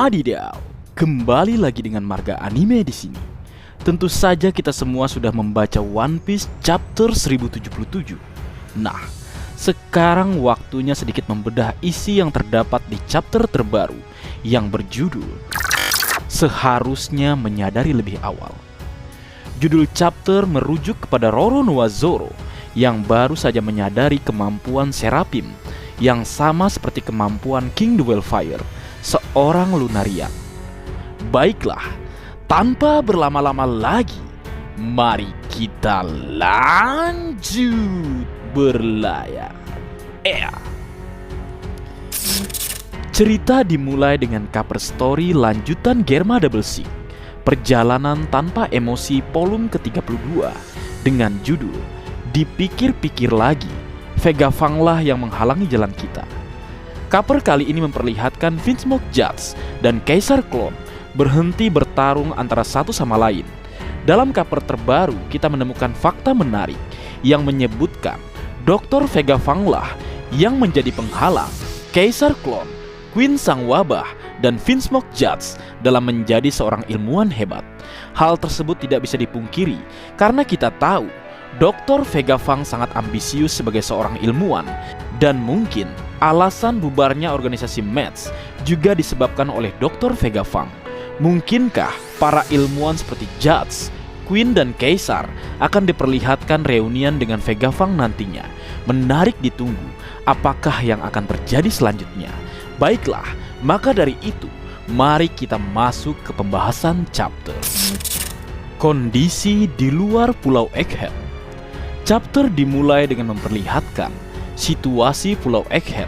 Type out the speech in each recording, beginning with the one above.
Adidaw, kembali lagi dengan Marga Anime di sini. Tentu saja kita semua sudah membaca One Piece chapter 1077. Nah, sekarang waktunya sedikit membedah isi yang terdapat di chapter terbaru yang berjudul Seharusnya Menyadari Lebih Awal. Judul chapter merujuk kepada Roronoa Zoro yang baru saja menyadari kemampuan Seraphim yang sama seperti kemampuan King the Wildfire, seorang Lunarian. Baiklah, tanpa berlama-lama lagi, mari kita lanjut berlayar. Cerita dimulai dengan cover story lanjutan Germa Double Six, Perjalanan Tanpa Emosi volume ke-32 dengan judul Dipikir-pikir Lagi, Vega Fang lah yang menghalangi jalan kita. Cover kali ini memperlihatkan Vinsmoke Judge dan Kaisar Clone berhenti bertarung antara satu sama lain. Dalam cover terbaru kita menemukan fakta menarik yang menyebutkan Dr. Vega Fang lah yang menjadi penghalang Kaisar Clone, Queen Sang Wabah, dan Vinsmoke Judge dalam menjadi seorang ilmuwan hebat. Hal tersebut tidak bisa dipungkiri karena kita tahu Dr. Vega Fang sangat ambisius sebagai seorang ilmuwan, dan mungkin alasan bubarnya organisasi Mets juga disebabkan oleh Dr. Vega Fang. Mungkinkah para ilmuwan seperti Judge, Queen, dan Kaisar akan diperlihatkan reunian dengan Vega Fang nantinya? Menarik ditunggu apakah yang akan terjadi selanjutnya. Baiklah, maka dari itu mari kita masuk ke pembahasan chapter. Kondisi di luar Pulau Egghead. Chapter dimulai dengan memperlihatkan situasi Pulau Egghead,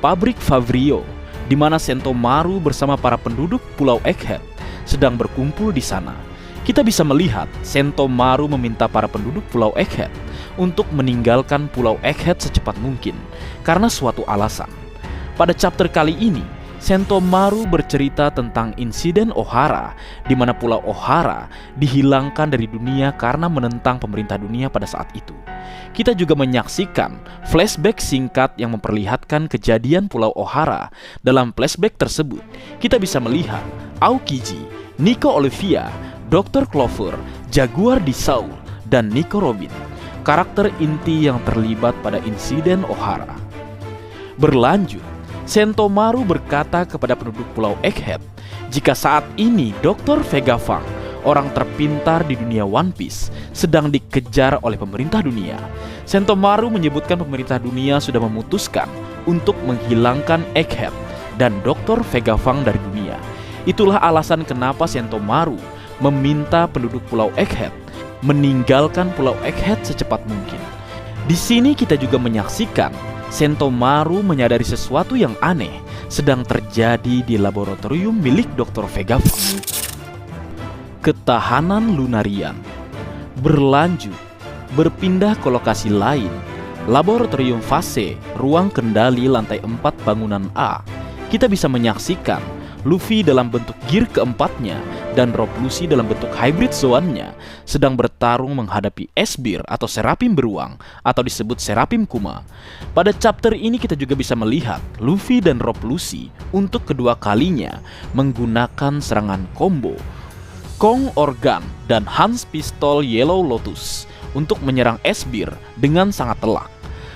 pabrik Favrio, di mana Sentomaru bersama para penduduk Pulau Egghead sedang berkumpul di sana. Kita bisa melihat Sentomaru meminta para penduduk Pulau Egghead untuk meninggalkan Pulau Egghead secepat mungkin karena suatu alasan. Pada chapter kali ini, Sentomaru bercerita tentang insiden Ohara, di mana Pulau Ohara dihilangkan dari dunia karena menentang pemerintah dunia pada saat itu. Kita juga menyaksikan flashback singkat yang memperlihatkan kejadian Pulau Ohara. Dalam flashback tersebut, kita bisa melihat Aokiji, Nico Olivia, Dr. Clover, Jaguar di Saul, dan Nico Robin, karakter inti yang terlibat pada insiden Ohara. Berlanjut, Sentomaru berkata kepada penduduk Pulau Egghead, jika saat ini Dr. Vega Fang, orang terpintar di dunia One Piece, sedang dikejar oleh pemerintah dunia. Sentomaru menyebutkan pemerintah dunia sudah memutuskan untuk menghilangkan Egghead dan Dr. Vega Fang dari dunia. Itulah alasan kenapa Sentomaru meminta penduduk Pulau Egghead meninggalkan Pulau Egghead secepat mungkin. Di sini kita juga menyaksikan Sentomaru menyadari sesuatu yang aneh sedang terjadi di laboratorium milik Dr. Vega Fang. Ketahanan Lunarian. Berlanjut, berpindah ke lokasi lain, laboratorium fase, ruang kendali lantai 4 bangunan A. Kita bisa menyaksikan Luffy dalam bentuk gear keempatnya dan Rob Lucy dalam bentuk hybrid zoannya sedang bertarung menghadapi Esbir atau Seraphim beruang atau disebut Seraphim Kuma. Pada chapter ini kita juga bisa melihat Luffy dan Rob Lucy untuk kedua kalinya menggunakan serangan combo Kong Organ dan Hans Pistol Yellow Lotus untuk menyerang Esbir dengan sangat telak.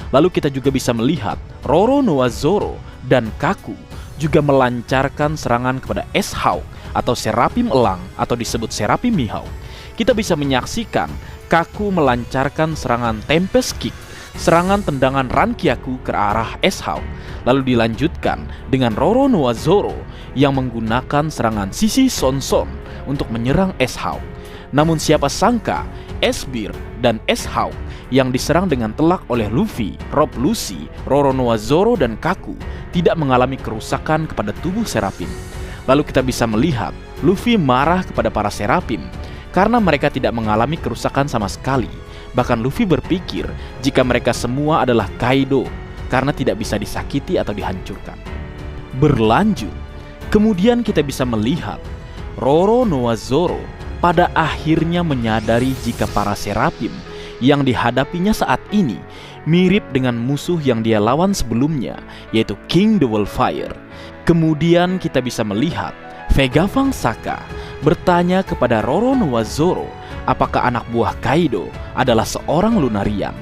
Lalu kita juga bisa melihat Roronoa Zoro dan Kaku juga melancarkan serangan kepada S-Hawk atau Seraphim Elang atau disebut Seraphim Mihawk. Kita bisa menyaksikan Kaku melancarkan serangan Tempest Kick, serangan tendangan Rankyaku ke arah S-Hawk, lalu dilanjutkan dengan Roronoa Zoro yang menggunakan serangan Sisi Sonson untuk menyerang S-Hawk. Namun siapa sangka Esbir dan S-Hawk yang diserang dengan telak oleh Luffy, Rob Lucy, Roronoa Zoro, dan Kaku tidak mengalami kerusakan kepada tubuh Seraphim. Lalu kita bisa melihat Luffy marah kepada para Seraphim karena mereka tidak mengalami kerusakan sama sekali. Bahkan Luffy berpikir jika mereka semua adalah Kaido karena tidak bisa disakiti atau dihancurkan. Berlanjut, kemudian kita bisa melihat Roronoa Zoro pada akhirnya menyadari jika para Seraphim yang dihadapinya saat ini mirip dengan musuh yang dia lawan sebelumnya, yaitu King the Wildfire. Kemudian kita bisa melihat Vegapunk Shaka bertanya kepada Roronoa Zoro apakah anak buah Kaido adalah seorang Lunarian.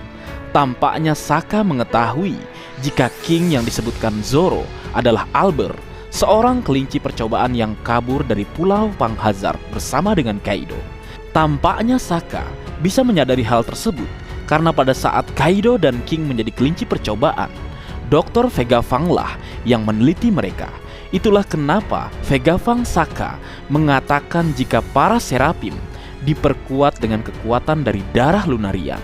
Tampaknya Shaka mengetahui jika King yang disebutkan Zoro adalah Albert, seorang kelinci percobaan yang kabur dari Pulau Pang Hazard bersama dengan Kaido. Tampaknya Shaka bisa menyadari hal tersebut karena pada saat Kaido dan King menjadi kelinci percobaan, Dr. Vegapunk lah yang meneliti mereka. Itulah kenapa Vegapunk Shaka mengatakan jika para Seraphim diperkuat dengan kekuatan dari darah Lunarian.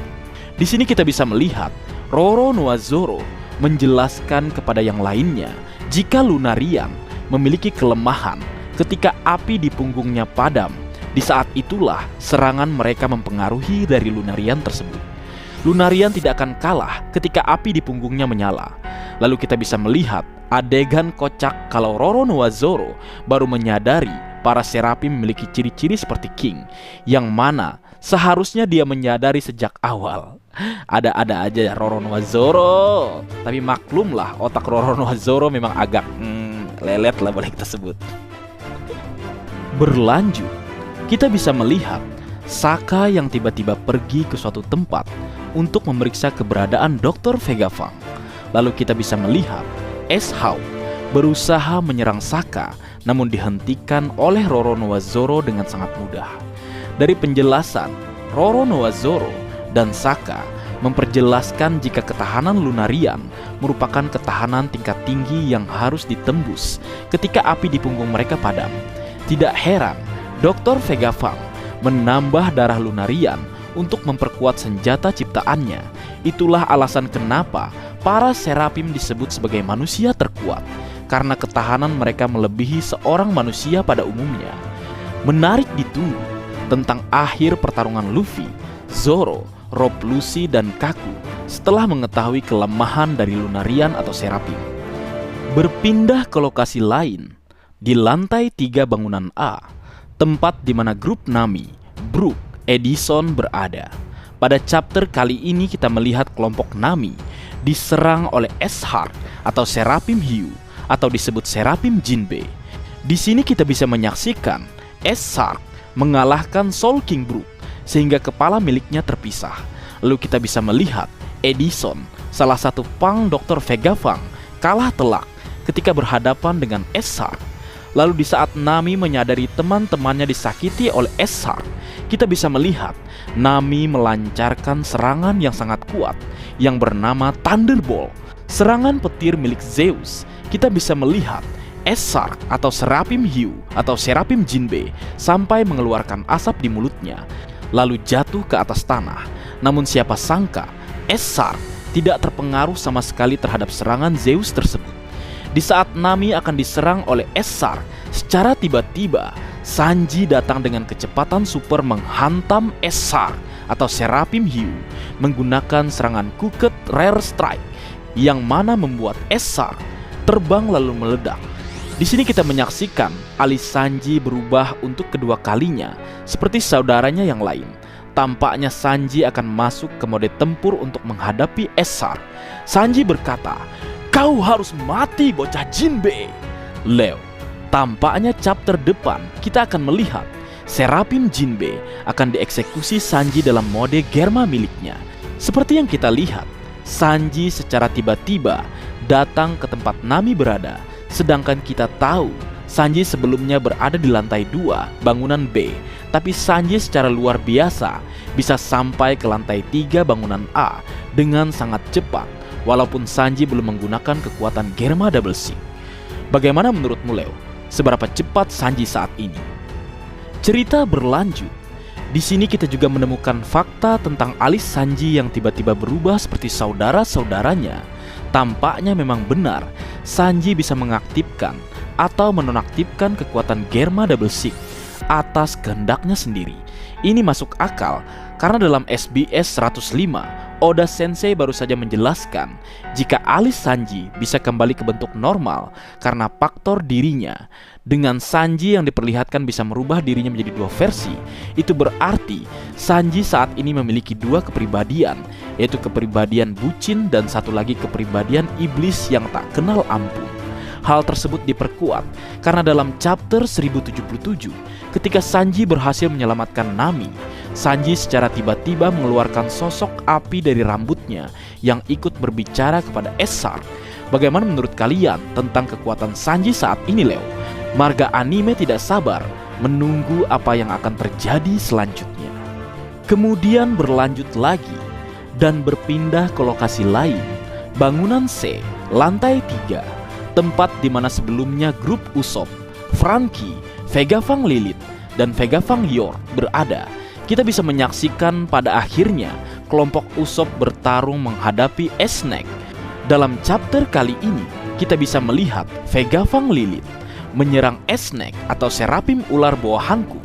Di sini kita bisa melihat Roronoa Zoro menjelaskan kepada yang lainnya jika Lunarian memiliki kelemahan ketika api di punggungnya padam. Di saat itulah serangan mereka mempengaruhi dari Lunarian tersebut. Lunarian tidak akan kalah ketika api di punggungnya menyala. Lalu kita bisa melihat adegan kocak kalau Roronoa Zoro baru menyadari para Seraphim memiliki ciri-ciri seperti King, yang mana seharusnya dia menyadari sejak awal. Ada-ada aja Roronoa Zoro, tapi maklumlah otak Roronoa Zoro memang agak lelet lah boleh kita sebut. Berlanjut, kita bisa melihat Shaka yang tiba-tiba pergi ke suatu tempat untuk memeriksa keberadaan Dr. Vegapunk. Lalu kita bisa melihat S-Hawk berusaha menyerang Shaka, namun dihentikan oleh Roronoa Zoro dengan sangat mudah. Dari penjelasan, Roronoa Zoro dan Shaka memperjelaskan jika ketahanan Lunarian merupakan ketahanan tingkat tinggi yang harus ditembus ketika api di punggung mereka padam. Tidak heran Dr. Vegapunk menambah darah Lunarian untuk memperkuat senjata ciptaannya. Itulah alasan kenapa para Seraphim disebut sebagai manusia terkuat, karena ketahanan mereka melebihi seorang manusia pada umumnya. Menarik ditunggu tentang akhir pertarungan Luffy, Zoro, Rob Lucci, dan Kaku setelah mengetahui kelemahan dari Lunarian atau Seraphim. Berpindah ke lokasi lain, di lantai 3 bangunan A, tempat di mana grup Nami, Brook, Edison berada. Pada chapter kali ini kita melihat kelompok Nami diserang oleh S-Hawk atau Seraphim Hiu atau disebut Seraphim Jinbe. Di sini kita bisa menyaksikan S-Hawk mengalahkan Soul King Brook sehingga kepala miliknya terpisah. Lalu kita bisa melihat Edison, salah satu pang Dr. Vegapunk, kalah telak ketika berhadapan dengan S-Hawk. Lalu di saat Nami menyadari teman-temannya disakiti oleh S-Hawk, kita bisa melihat Nami melancarkan serangan yang sangat kuat yang bernama Thunderbolt, serangan petir milik Zeus. Kita bisa melihat S-Hawk atau Seraphim Hiu atau Seraphim Jinbe sampai mengeluarkan asap di mulutnya, lalu jatuh ke atas tanah. Namun siapa sangka S-Hawk tidak terpengaruh sama sekali terhadap serangan Zeus tersebut. Di saat Nami akan diserang oleh S-Hawk, secara tiba-tiba Sanji datang dengan kecepatan super menghantam S-Hawk atau Seraphim Hiu menggunakan serangan Crooked Rare Strike, yang mana membuat S-Hawk terbang lalu meledak. Di sini kita menyaksikan alis Sanji berubah untuk kedua kalinya seperti saudaranya yang lain. Tampaknya Sanji akan masuk ke mode tempur untuk menghadapi S-Hawk. Sanji berkata, "Kau harus mati, bocah Jinbe." Leo, tampaknya chapter depan kita akan melihat Seraphim Jinbe akan dieksekusi Sanji dalam mode Germa miliknya. Seperti yang kita lihat, Sanji secara tiba-tiba datang ke tempat Nami berada, sedangkan kita tahu Sanji sebelumnya berada di lantai 2 bangunan B. Tapi Sanji secara luar biasa bisa sampai ke lantai 3 bangunan A dengan sangat cepat, walaupun Sanji belum menggunakan kekuatan Germa Double Six. Bagaimana menurutmu, Leo? Seberapa cepat Sanji saat ini? Cerita berlanjut. Di sini kita juga menemukan fakta tentang alis Sanji yang tiba-tiba berubah seperti saudara-saudaranya. Tampaknya memang benar, Sanji bisa mengaktifkan atau menonaktifkan kekuatan Germa Double Six atas kehendaknya sendiri. Ini masuk akal karena dalam SBS 105, Oda Sensei baru saja menjelaskan jika alis Sanji bisa kembali ke bentuk normal karena faktor dirinya. Dengan Sanji yang diperlihatkan bisa merubah dirinya menjadi dua versi, itu berarti Sanji saat ini memiliki dua kepribadian, yaitu kepribadian bucin dan satu lagi kepribadian iblis yang tak kenal ampun. Hal tersebut diperkuat karena dalam chapter 1077, ketika Sanji berhasil menyelamatkan Nami, Sanji secara tiba-tiba mengeluarkan sosok api dari rambutnya yang ikut berbicara kepada Essar. Bagaimana menurut kalian tentang kekuatan Sanji saat ini, Leo? Marga anime tidak sabar menunggu apa yang akan terjadi selanjutnya. Kemudian berlanjut lagi dan berpindah ke lokasi lain, bangunan C, lantai 3, tempat di mana sebelumnya grup Usopp, Franky, Vegapunk Lilith, dan Vegapunk Yor berada. Kita bisa menyaksikan pada akhirnya kelompok Usopp bertarung menghadapi Snake. Dalam chapter kali ini, kita bisa melihat Vegapunk Lilith menyerang Snake atau Seraphim ular bawah hanku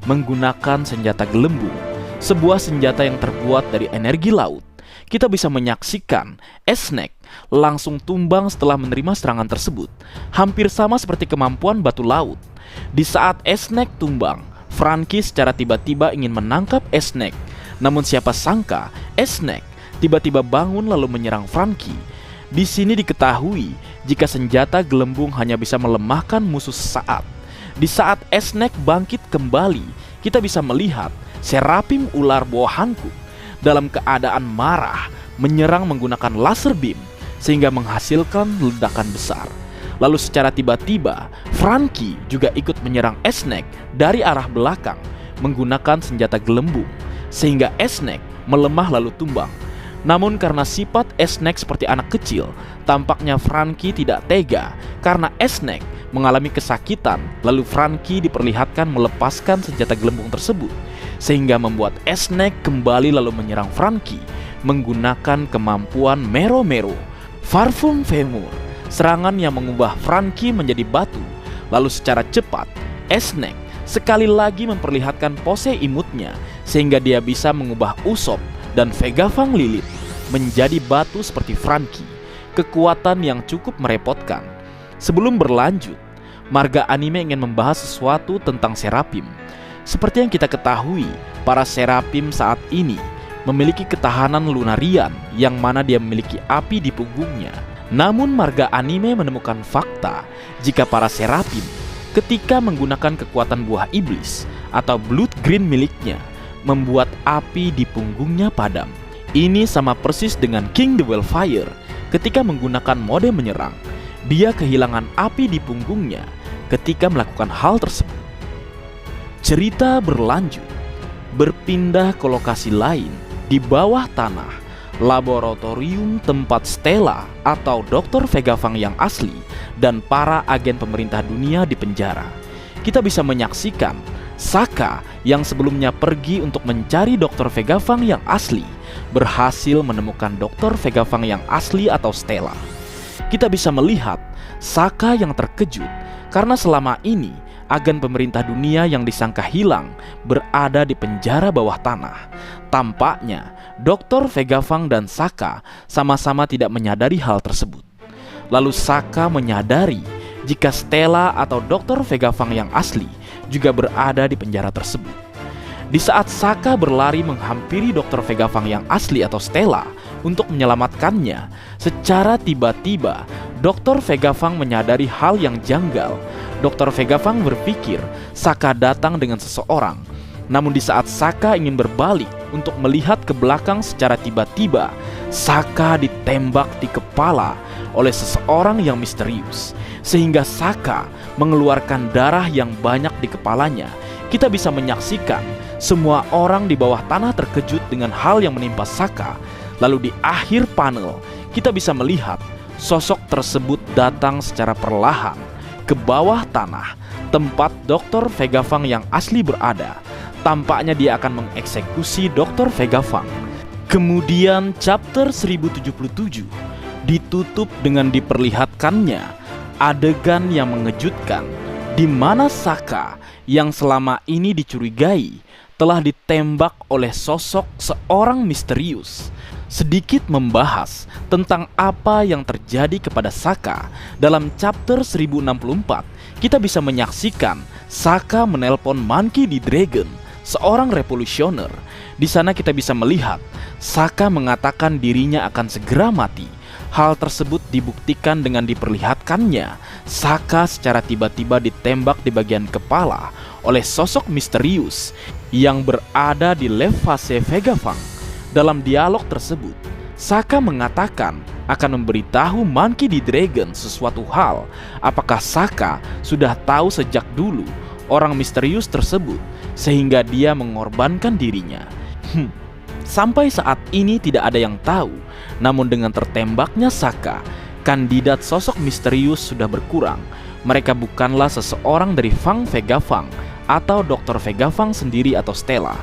menggunakan senjata gelembung, sebuah senjata yang terbuat dari energi laut. Kita bisa menyaksikan Snake langsung tumbang setelah menerima serangan tersebut, hampir sama seperti kemampuan batu laut. Di saat Snake tumbang, Franky secara tiba-tiba ingin menangkap Snake, namun siapa sangka Snake tiba-tiba bangun lalu menyerang Franky. Di sini diketahui jika senjata gelembung hanya bisa melemahkan musuh sesaat. Di saat Snake bangkit kembali, kita bisa melihat Seraphim ular bawah hanku dalam keadaan marah menyerang menggunakan laser beam sehingga menghasilkan ledakan besar. Lalu secara tiba-tiba Franky juga ikut menyerang Snake dari arah belakang menggunakan senjata gelembung sehingga Snake melemah lalu tumbang. Namun karena sifat Snake seperti anak kecil, tampaknya Franky tidak tega karena Snake mengalami kesakitan. Lalu Franky diperlihatkan melepaskan senjata gelembung tersebut sehingga membuat Snake kembali lalu menyerang Franky menggunakan kemampuan Mero Mero, Parfum Femur, serangan yang mengubah Franky menjadi batu. Lalu secara cepat Snake sekali lagi memperlihatkan pose imutnya sehingga dia bisa mengubah Usopp dan Vegapunk Lilith menjadi batu seperti Franky. Kekuatan yang cukup merepotkan. Sebelum berlanjut, marga anime ingin membahas sesuatu tentang Seraphim. Seperti yang kita ketahui, para Seraphim saat ini memiliki ketahanan lunarian yang mana dia memiliki api di punggungnya. Namun marga anime menemukan fakta jika para Seraphim ketika menggunakan kekuatan buah iblis atau Blood Green miliknya membuat api di punggungnya padam. Ini sama persis dengan King the Wildfire ketika menggunakan mode menyerang. Dia kehilangan api di punggungnya ketika melakukan hal tersebut. Cerita berlanjut, berpindah ke lokasi lain di bawah tanah, laboratorium tempat Stella atau Dr. Vegapunk yang asli dan para agen pemerintah dunia di penjara. Kita bisa menyaksikan Saka yang sebelumnya pergi untuk mencari Dr. Vegapunk yang asli berhasil menemukan Dr. Vegapunk yang asli atau Stella. Kita bisa melihat Saka yang terkejut karena selama ini agen pemerintah dunia yang disangka hilang berada di penjara bawah tanah. Tampaknya Dr. Vegapunk dan Saka sama-sama tidak menyadari hal tersebut. Lalu Saka menyadari jika Stella atau Dr. Vegapunk yang asli juga berada di penjara tersebut. Di saat Saka berlari menghampiri Dr. Vegapunk yang asli atau Stella untuk menyelamatkannya, secara tiba-tiba Dr. Vegapunk menyadari hal yang janggal. Dr. Vegapunk berpikir Saka datang dengan seseorang. Namun di saat Saka ingin berbalik untuk melihat ke belakang, secara tiba-tiba Saka ditembak di kepala oleh seseorang yang misterius sehingga Saka mengeluarkan darah yang banyak di kepalanya. Kita bisa menyaksikan semua orang di bawah tanah terkejut dengan hal yang menimpa Saka. Lalu di akhir panel kita bisa melihat sosok tersebut datang secara perlahan ke bawah tanah tempat Dr. Vegapunk yang asli berada. Tampaknya dia akan mengeksekusi Dr. Vegapunk. Kemudian chapter 1077 ditutup dengan diperlihatkannya adegan yang mengejutkan di mana Saka yang selama ini dicurigai telah ditembak oleh sosok seorang misterius. sedikit membahas tentang apa yang terjadi kepada Sokka. Dalam chapter 1064, kita bisa menyaksikan Sokka menelpon Monkey D. Dragon, seorang revolusioner. Di sana kita bisa melihat Sokka mengatakan dirinya akan segera mati. Hal tersebut dibuktikan dengan diperlihatkannya Sokka secara tiba-tiba ditembak di bagian kepala oleh sosok misterius yang berada di left face Vegapunk. Dalam dialog tersebut, Sokka mengatakan akan memberitahu Monkey D. Dragon sesuatu hal. Apakah Sokka sudah tahu sejak dulu orang misterius tersebut sehingga dia mengorbankan dirinya? Sampai saat ini tidak ada yang tahu. Namun dengan tertembaknya Sokka, kandidat sosok misterius sudah berkurang. Mereka bukanlah seseorang dari Fang Vegapunk atau Dr. Vegapunk sendiri atau Stella.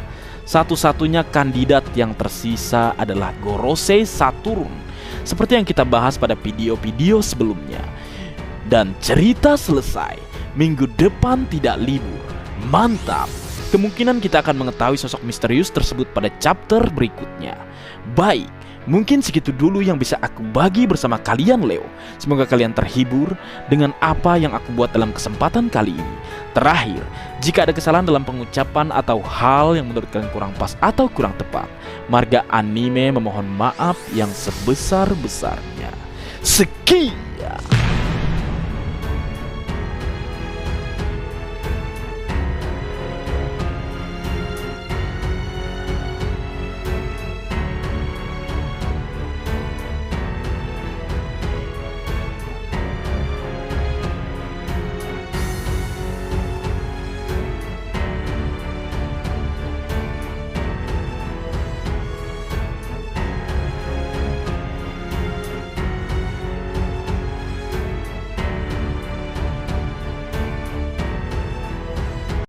Satu-satunya kandidat yang tersisa adalah Gorosei Saturn, seperti yang kita bahas pada video-video sebelumnya. Dan cerita selesai. Minggu depan tidak libur. Mantap! Kemungkinan kita akan mengetahui sosok misterius tersebut pada chapter berikutnya. Baik, mungkin segitu dulu yang bisa aku bagi bersama kalian Leo. Semoga kalian terhibur dengan apa yang aku buat dalam kesempatan kali ini. Terakhir, jika ada kesalahan dalam pengucapan atau hal yang menurut kalian kurang pas atau kurang tepat, Marga Anime memohon maaf yang sebesar-besarnya. Sekian.